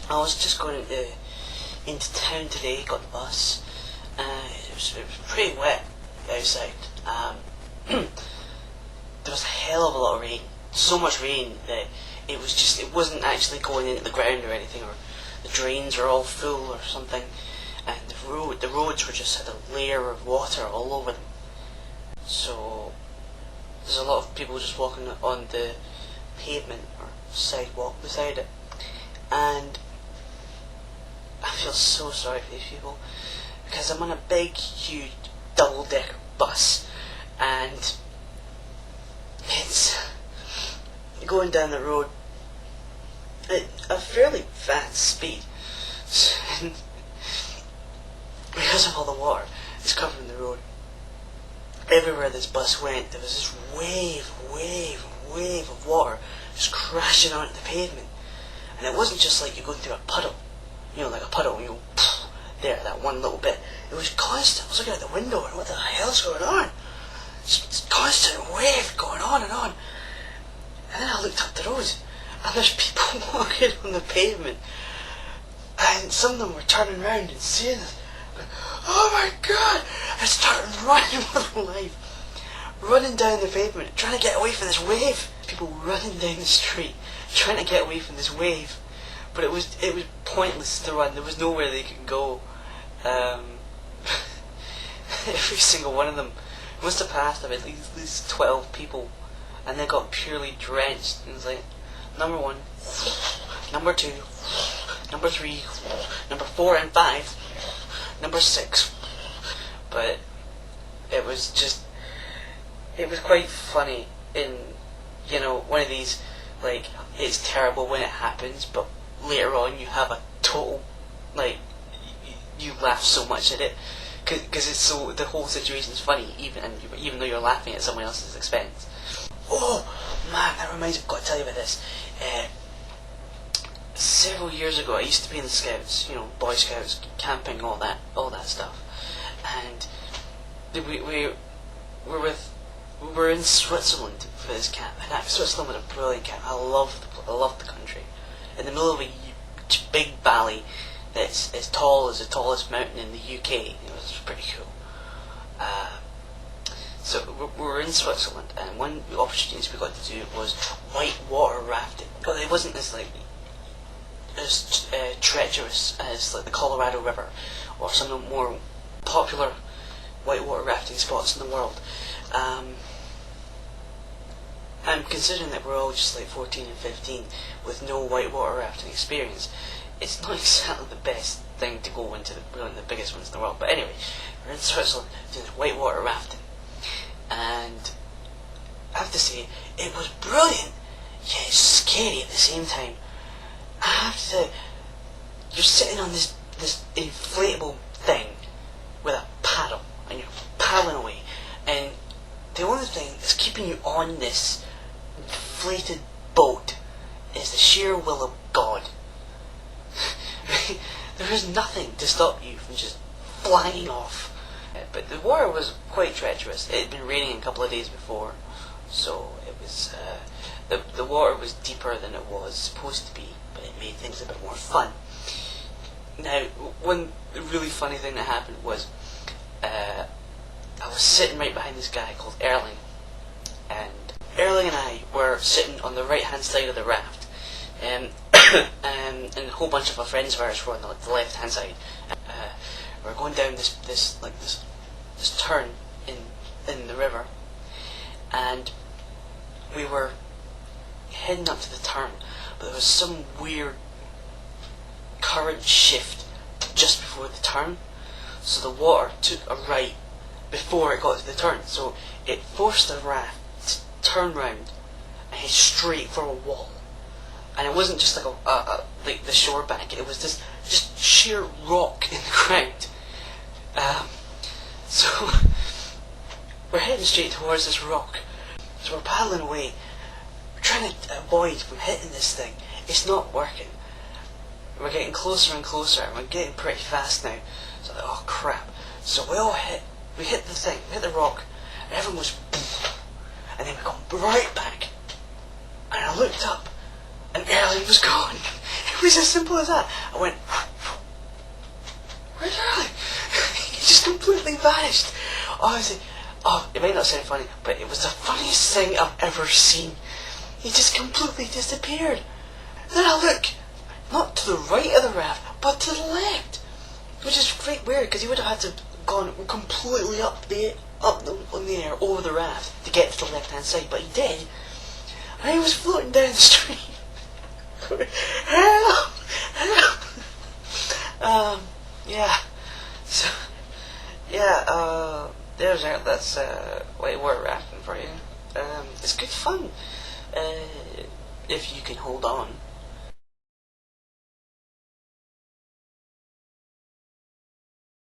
I was just going into town today, got the bus. It was pretty wet outside. There was a hell of a lot of rain. So much rain that it wasn't actually going into the ground or anything, or the drains were all full or something. And the roads were just had a layer of water all over them. So there's a lot of people just walking on the pavement or sidewalk beside it. And I feel so sorry for these people, because I'm on a big, huge, double-decker bus, and it's going down the road at a fairly fast speed. And because of all the water that's covering the road, everywhere this bus went, there was this wave of water just crashing onto the pavement. And it wasn't just like you're going through a puddle, like a puddle, there, that one little bit. It was constant. I was looking out the window and what the hell's going on? It's constant wave going on and on. And then I looked up the road and there's people walking on the pavement. And some of them were turning around and seeing us. Going, oh my god! I started running for my life. Running down the pavement, trying to get away from this wave. People running down the street, trying to get away from this wave. But it was pointless to run. There was nowhere they could go. Every single one of them must have passed of at least 12 people, and they got purely drenched. And it was like, number 1, number 2, number 3, number 4 and 5, number 6. But it was quite funny in, one of these, like, it's terrible when it happens, but later on you have a total, like, you laugh so much at it, because it's so, the whole situation is funny, even though you're laughing at someone else's expense. Oh man, that reminds me, I've got to tell you about this. Several years ago, I used to be in the Scouts, Boy Scouts, camping, all that stuff, and we were in Switzerland for this camp, and Switzerland was a brilliant camp. I loved the country, in the middle of a big valley that's as tall as the tallest mountain in the UK. It was pretty cool. So we were in Switzerland, and one of the opportunities we got to do was white water rafting. But it wasn't as treacherous as like the Colorado River or some of the more popular whitewater rafting spots in the world. And considering that we're all just like 14 and 15 with no whitewater rafting experience, it's not exactly the best thing to go into one of the biggest ones in the world. But anyway, we're in Switzerland doing whitewater rafting, and I have to say, it was brilliant, yet it's scary at the same time. I have to say, you're sitting on this inflatable thing with a paddle, and you're paddling away, and the only thing that's keeping you on this inflated boat is the sheer will of God. There is nothing to stop you from just flying off. But the water was quite treacherous. It had been raining a couple of days before, so it was the water was deeper than it was supposed to be, but it made things a bit more fun. Now, one really funny thing that happened was I was sitting right behind this guy called Erling, and Erling and I were sitting on the right hand side of the raft, and a whole bunch of our friends of ours were on the left hand side. We were going down this turn in the river, and we were heading up to the turn, but there was some weird current shift just before the turn, so the water took a right before it got to the turn, so it forced the raft to turn round and head straight for a wall. And it wasn't just like like the shore bank, it was this just sheer rock in the ground. So we're heading straight towards this rock, so we're paddling away, we're trying to avoid from hitting this thing. It's not working. We're getting closer and closer, and we're getting pretty fast now. So like, oh crap. So we hit the thing, we hit the rock, and everyone was and then we got right back, and I looked up, and Erling was gone. It was as simple as that. I went, where's Charlie? He just completely vanished. Honestly, it might not sound funny, but it was the funniest thing I've ever seen. He just completely disappeared. Then I look, not to the right of the raft, but to the left, which is quite weird because he would have had to gone completely on the air over the raft to get to the left hand side, but he did, and he was floating down the stream. Help! Help! Yeah. So, yeah. That's whitewater rafting for you. It's good fun if you can hold on.